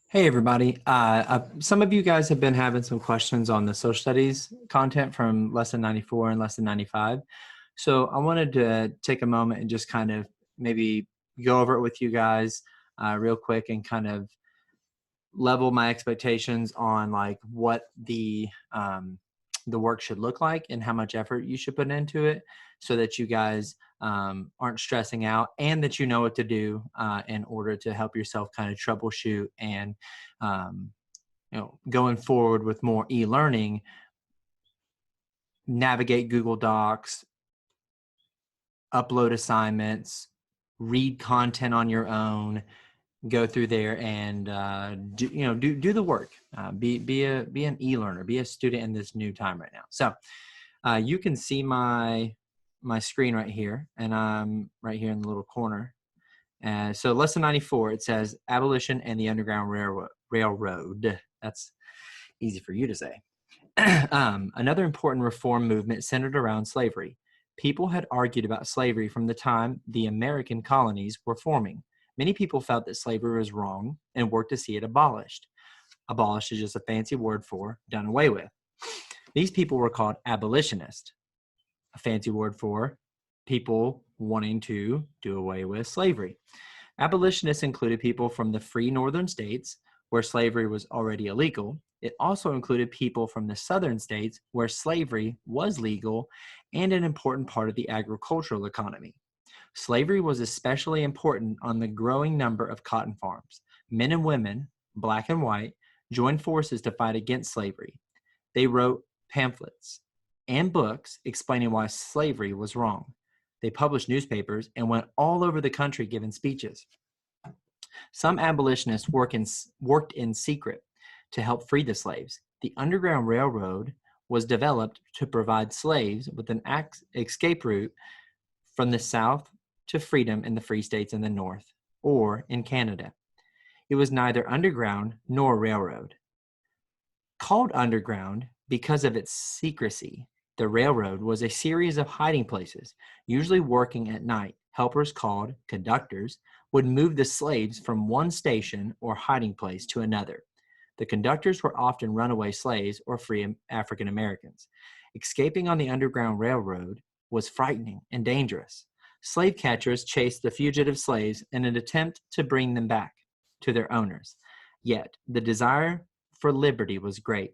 Hey everybody. Some of you guys have been having some questions on the social studies content from lesson 94 and lesson 95. So I wanted to take a moment and just kind of maybe go over it with you guys real quick and kind of level my expectations on like what the work should look like and how much effort you should put into it so that you guys aren't stressing out and that you know what to do in order to help yourself kind of troubleshoot and um, going forward with more e-learning, navigate Google Docs, upload assignments, read content on your own, go through there and do the work. Be an e-learner, be a student in this new time right now. So you can see my screen right here, and I'm right here in the little corner. So lesson 94, it says abolition and the Underground Railroad. That's easy for you to say. Another important reform movement centered around slavery. People had argued about slavery from the time the American colonies were forming. Many people felt that slavery was wrong and worked to see it abolished. Abolished is just a fancy word for done away with. These people were called abolitionists, a fancy word for people wanting to do away with slavery. Abolitionists included people from the free northern states where slavery was already illegal. It also included people from the southern states where slavery was legal and an important part of the agricultural economy. Slavery was especially important on the growing number of cotton farms. Men and women, black and white, joined forces to fight against slavery. They wrote pamphlets and books explaining why slavery was wrong. They published newspapers and went all over the country giving speeches. Some abolitionists worked in secret to help free the slaves. The Underground Railroad was developed to provide slaves with an escape route from the South to freedom in the free states in the North or in Canada. It was neither underground nor railroad. Called underground because of its secrecy, the railroad was a series of hiding places, usually working at night. Helpers called conductors would move the slaves from one station or hiding place to another. The conductors were often runaway slaves or free African Americans. Escaping on the Underground Railroad was frightening and dangerous. Slave catchers chased the fugitive slaves in an attempt to bring them back to their owners. Yet, the desire for liberty was great.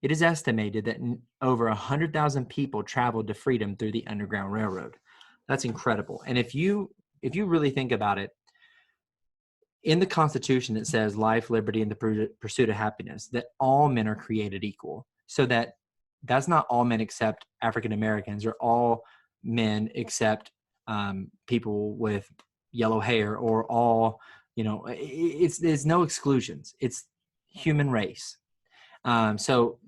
It is estimated that over 100,000 people traveled to freedom through the Underground Railroad. That's incredible. And if you really think about it, in the Constitution, it says life, liberty, and the pursuit of happiness, that all men are created equal. So that's not all men except African Americans or all men except people with yellow hair or all, there's no exclusions. It's human race. So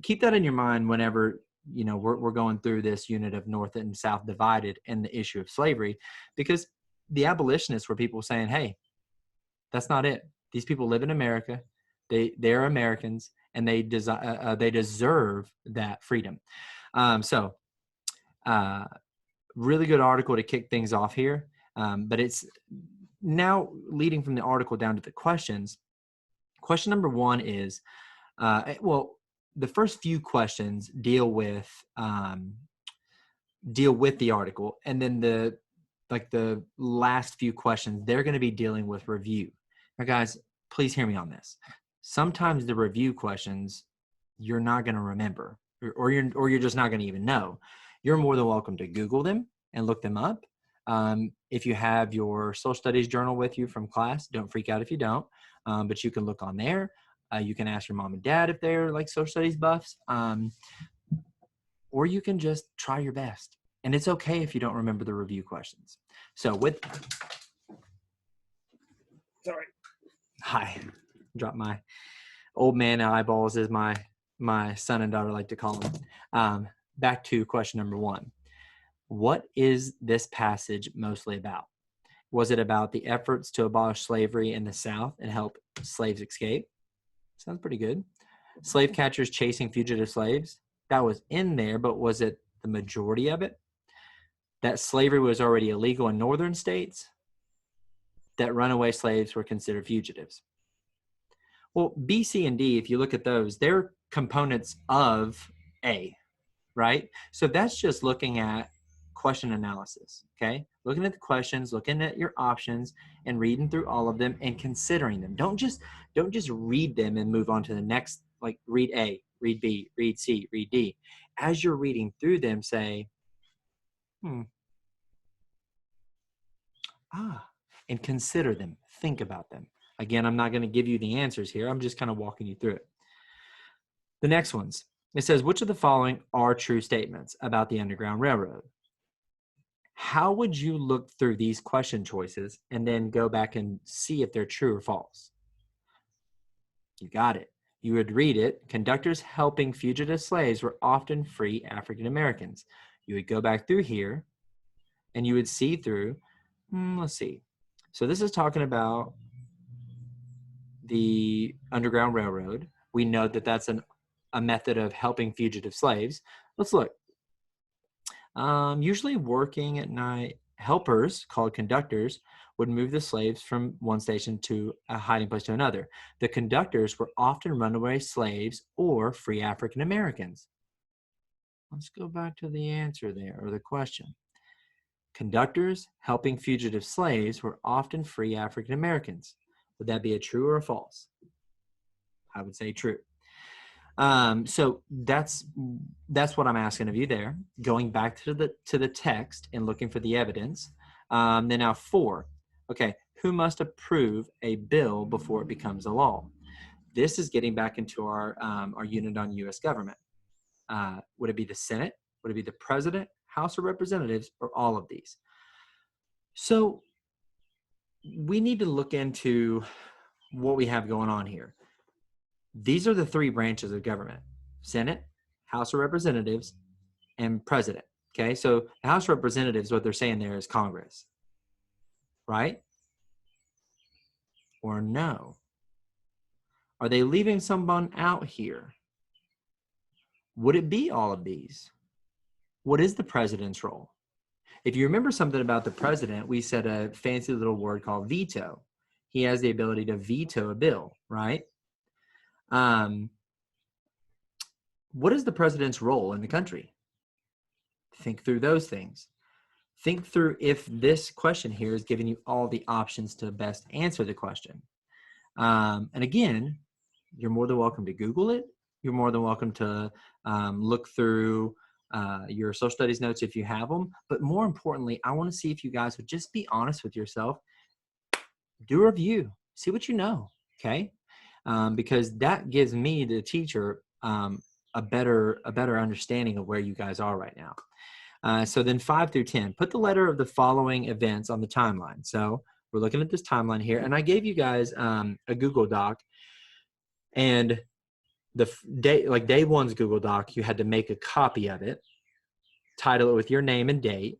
keep that in your mind whenever, we're going through this unit of North and South divided and the issue of slavery, because the abolitionists were people saying, hey, that's not it. These people live in America. They're Americans, and they deserve that freedom. Really good article to kick things off here. But it's now leading from the article down to the questions. Question number one is, the first few questions deal with the article, and then the last few questions, they're going to be dealing with review. Now, guys, please hear me on this. Sometimes the review questions you're not going to remember, or you're just not going to even know. You're more than welcome to Google them and look them up. If you have your social studies journal with you from class, don't freak out if you don't, but you can look on there. You can ask your mom and dad if they're like social studies buffs, or you can just try your best. And it's okay if you don't remember the review questions. So drop my old man eyeballs, as my son and daughter like to call them. Back to question number one. What is this passage mostly about? Was it about the efforts to abolish slavery in the South and help slaves escape? Sounds pretty good. Slave catchers chasing fugitive slaves? That was in there, but was it the majority of it? That slavery was already illegal in northern states? That runaway slaves were considered fugitives? Well, B, C, and D, if you look at those, they're components of A, right? So that's just looking at question analysis, okay? Looking at the questions, looking at your options, and reading through all of them and considering them. Don't just read them and move on to the next, like read A, read B, read C, read D. As you're reading through them, say, and consider them, think about them. Again, I'm not going to give you the answers here. I'm just kind of walking you through it. The next ones, it says, which of the following are true statements about the Underground Railroad? How would you look through these question choices and then go back and see if they're true or false? You got it. You would read it. Conductors helping fugitive slaves were often free African Americans. You would go back through here and you would see through, let's see. So this is talking about the Underground Railroad. We know that that's a method of helping fugitive slaves. Let's look. Usually working at night, helpers called conductors would move the slaves from one station to a hiding place to another. The conductors were often runaway slaves or free African Americans. Let's go back to the answer there, or the question. Conductors helping fugitive slaves were often free African Americans. Would that be a true or a false? I would say true. So that's what I'm asking of you there. Going back to the text and looking for the evidence. Then now 4. Okay, who must approve a bill before it becomes a law? This is getting back into our unit on U.S. government. Would it be the Senate? Would it be the President, House of Representatives, or all of these? So we need to look into what we have going on here. These are the 3 branches of government: Senate, House of Representatives, and President. Okay, so the House of Representatives, what they're saying there is Congress, right? Or no? Are they leaving someone out here? Would it be all of these? What is the president's role? If you remember something about the president, we said a fancy little word called veto. He has the ability to veto a bill, right? What is the president's role in the country? Think through those things. Think through if this question here is giving you all the options to best answer the question. And again, you're more than welcome to Google it. You're more than welcome to look through your social studies notes if you have them. But more importantly, I want to see if you guys would just be honest with yourself. Do a review. See what you know, okay? Because that gives me, the teacher, a better understanding of where you guys are right now. So then 5 through 10, put the letter of the following events on the timeline. So we're looking at this timeline here, and I gave you guys a Google Doc, and the day 1's Google Doc, you had to make a copy of it, title it with your name and date,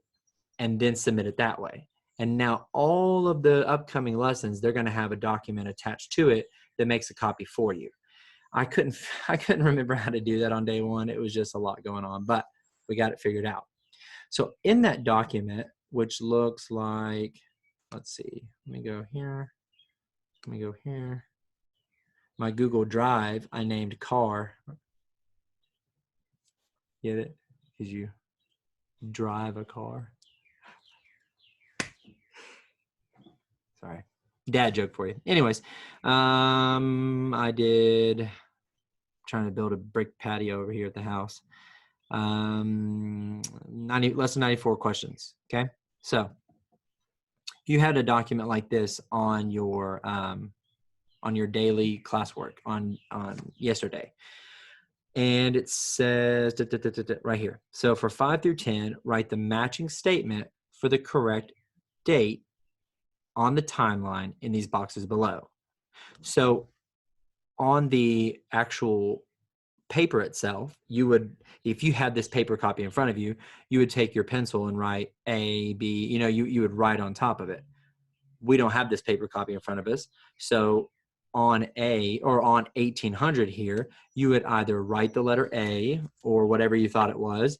and then submit it that way. And now all of the upcoming lessons, they're going to have a document attached to it that makes a copy for you. I couldn't remember how to do that on day 1. It was just a lot going on, but we got it figured out. So in that document, which looks like, let's see, let me go here. My Google Drive, I named car. Get it? Because you drive a car. Sorry. Dad joke for you. Anyways, I did, trying to build a brick patio over here at the house. Less than 94 questions. Okay. So you had a document like this on your daily classwork on yesterday. And it says right here. So for 5 through 10, write the matching statement for the correct date on the timeline in these boxes below. So on the actual paper itself, you would, if you had this paper copy in front of you, you would take your pencil and write A, B, you would write on top of it. We don't have this paper copy in front of us. So on A, or on 1800 here, you would either write the letter A or whatever you thought it was,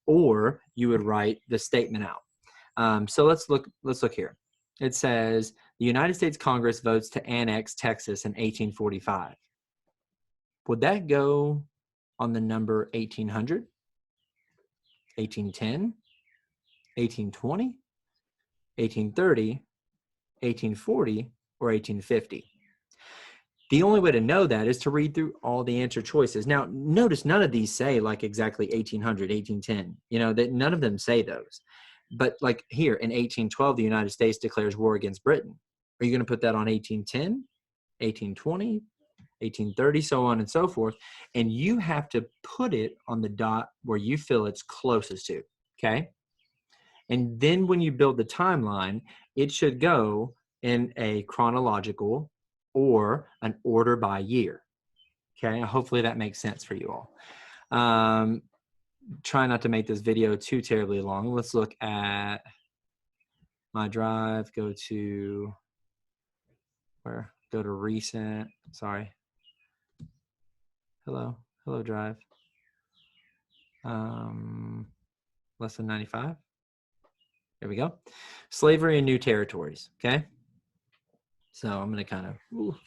or you would write the statement out. So let's look here. It says The United States Congress votes to annex Texas in 1845. Would that go on the number 1800, 1810, 1820, 1830, 1840, or 1850? The only way to know that is to read through all the answer choices. Now, notice none of these say like exactly 1800, 1810. You know, that none of them say those. But like here in 1812, the United States declares war against Britain. Are you going to put that on 1810, 1820, 1830, so on and so forth? And you have to put it on the dot where you feel it's closest to, okay? And then when you build the timeline, it should go in a chronological or an order by year. Okay, hopefully that makes sense for you all. Try not to make this video too terribly long. Let's look at my drive. Go to where? Go to recent. Sorry. Hello drive. Less than 95. There we go. Slavery in new territories. Okay. So I'm going to kind of,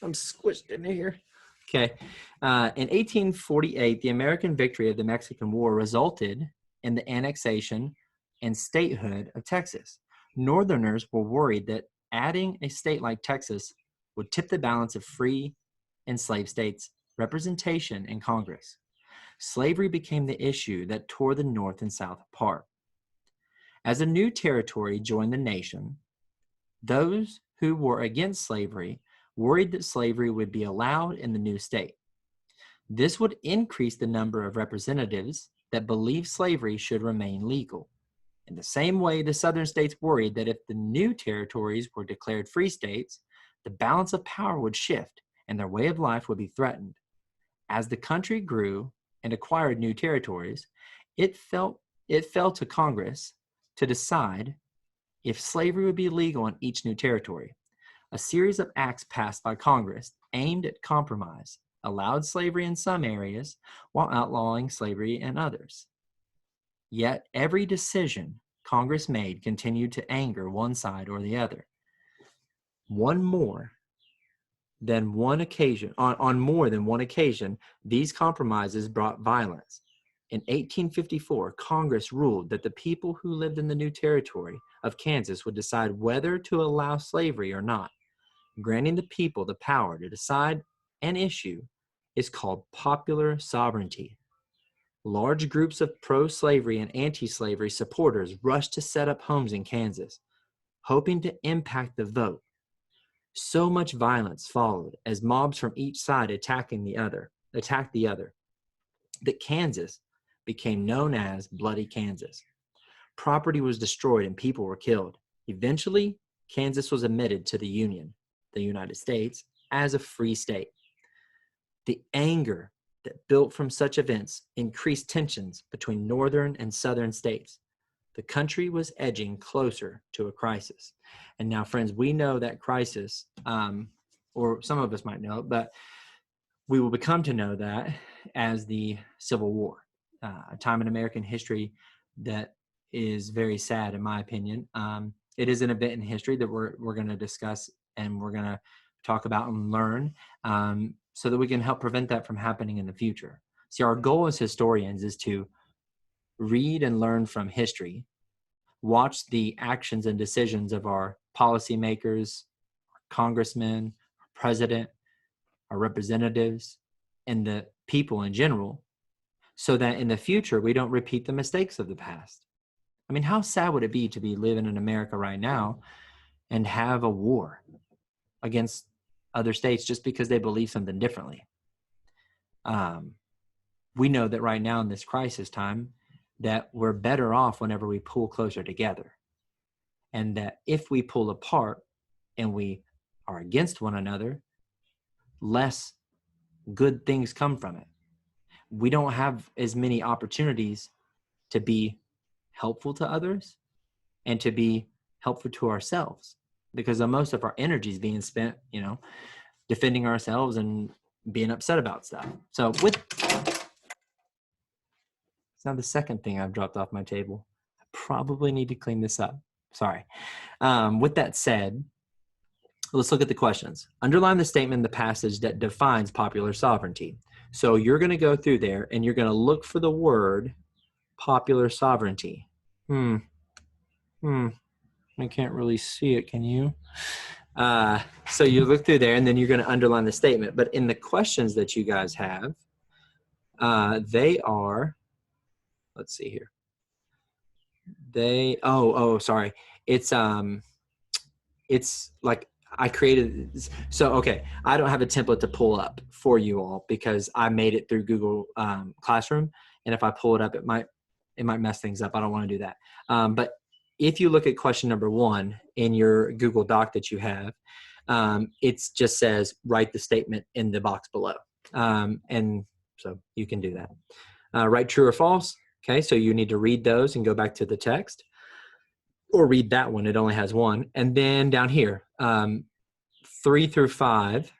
I'm squished in here. Okay. In 1848, the American victory of the Mexican War resulted in the annexation and statehood of Texas. Northerners were worried that adding a state like Texas would tip the balance of free and slave states' representation in Congress. Slavery became the issue that tore the North and South apart. As a new territory joined the nation, those who were against slavery worried that slavery would be allowed in the new state. This would increase the number of representatives that believed slavery should remain legal. In the same way, the southern states worried that if the new territories were declared free states, the balance of power would shift and their way of life would be threatened. As the country grew and acquired new territories, it fell to Congress to decide if slavery would be legal in each new territory. A series of acts passed by Congress aimed at compromise allowed slavery in some areas while outlawing slavery in others. Yet every decision Congress made continued to anger one side or the other. On more than one occasion, these compromises brought violence. In 1854, Congress ruled that the people who lived in the new territory of Kansas would decide whether to allow slavery or not. Granting the people the power to decide an issue is called popular sovereignty. Large groups of pro-slavery and anti-slavery supporters rushed to set up homes in Kansas, hoping to impact the vote. So much violence followed as mobs from each side attacked the other, that Kansas became known as Bloody Kansas. Property was destroyed and people were killed. Eventually, Kansas was admitted to the Union, the United States, as a free state. The anger that built from such events increased tensions between northern and southern states. The country was edging closer to a crisis. And now, friends, we know that crisis, or some of us might know it, but we will become to know that as the Civil War, a time in American history that is very sad, in my opinion. It is an event in history that we're going to discuss and we're going to talk about and learn so that we can help prevent that from happening in the future. See, our goal as historians is to read and learn from history, watch the actions and decisions of our policymakers, our congressmen, our president, our representatives, and the people in general, so that in the future we don't repeat the mistakes of the past. I mean, how sad would it be to be living in America right now and have a war against other states just because they believe something differently? We know that right now in this crisis time that we're better off whenever we pull closer together, and that if we pull apart and we are against one another, less good things come from it. We don't have as many opportunities to be helpful to others and to be helpful to ourselves, because most of our energy is being spent, defending ourselves and being upset about stuff. So it's now the second thing I've dropped off my table. I probably need to clean this up. Sorry. With that said, Let's look at the questions. Underline the statement in the passage that defines popular sovereignty. So you're going to go through there and you're going to look for the word popular sovereignty. I can't really see it. Can you? So you look through there and then you're going to underline the statement. But in the questions that you guys have, they are, let's see here. Sorry. It's like I created, so, okay. I don't have a template to pull up for you all because I made it through Google Classroom. And if I pull it up, it might mess things up. I don't want to do that. But if you look at question number 1 in your Google Doc that you have, it just says, write the statement in the box below. And so you can do that. Write true or false. Okay, so you need to read those and go back to the text, or read that one. It only has one. And then down here, 3 through 5,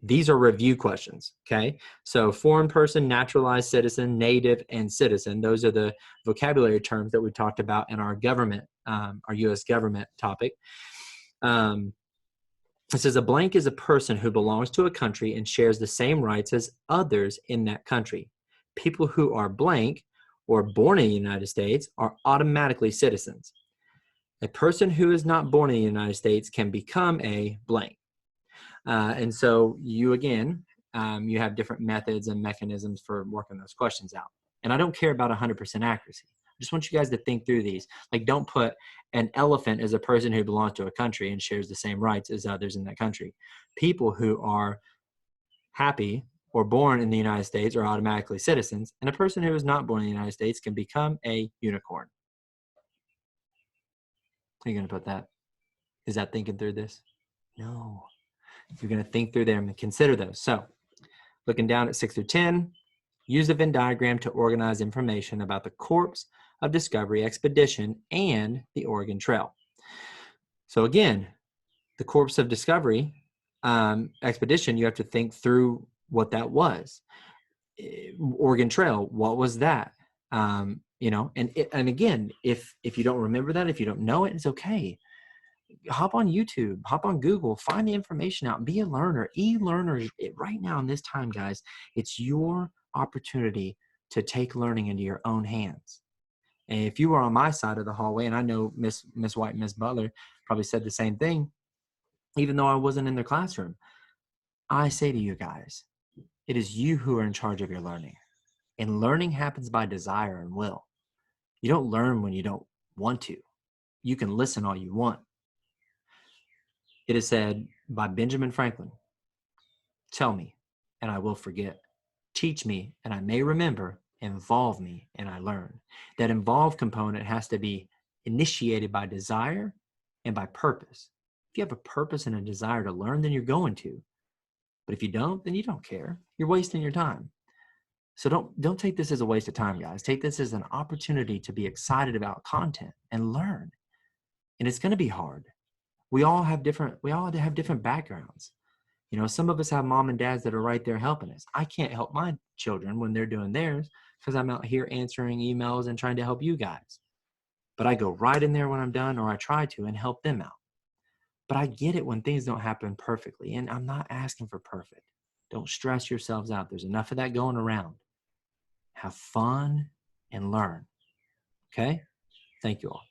these are review questions. Okay, so foreign person, naturalized citizen, native, and citizen. Those are the vocabulary terms that we talked about in our government, our U.S. government topic. It says a blank is a person who belongs to a country and shares the same rights as others in that country. People who are blank or born in the United States are automatically citizens. A person who is not born in the United States can become a blank. And so you, again, you have different methods and mechanisms for working those questions out. And I don't care about 100% accuracy. I just want you guys to think through these. Like, don't put an elephant as a person who belongs to a country and shares the same rights as others in that country. People who are happy or born in the United States are automatically citizens, and a person who is not born in the United States can become a unicorn. How are you going to put that? Is that thinking through this? No. You're going to think through them and consider those. So looking down at 6 through 10, use the Venn diagram to organize information about the Corps of Discovery Expedition and the Oregon Trail. So again, the Corps of Discovery Expedition, you have to think through what that was. Oregon Trail, what was that? You know, and again, if you don't remember that, if you don't know it, it's okay. Hop on YouTube, hop on Google, find the information out, be a learner. E-learners, right now in this time, guys, it's your opportunity to take learning into your own hands. And if you were on my side of the hallway, and I know Miss White and Miss Butler probably said the same thing, even though I wasn't in their classroom, I say to you guys, it is you who are in charge of your learning. And learning happens by desire and will. You don't learn when you don't want to. You can listen all you want. It is said by Benjamin Franklin, tell me, and I will forget. Teach me, and I may remember. Involve me, and I learn. That involve component has to be initiated by desire and by purpose. If you have a purpose and a desire to learn, then you're going to. But if you don't, then you don't care. You're wasting your time. So don't take this as a waste of time, guys. Take this as an opportunity to be excited about content and learn. And it's going to be hard. We all have different backgrounds. You know, some of us have mom and dads that are right there helping us. I can't help my children when they're doing theirs because I'm out here answering emails and trying to help you guys. But I go right in there when I'm done, or I try to, and help them out. But I get it when things don't happen perfectly, and I'm not asking for perfect. Don't stress yourselves out. There's enough of that going around. Have fun and learn. Okay? Thank you all.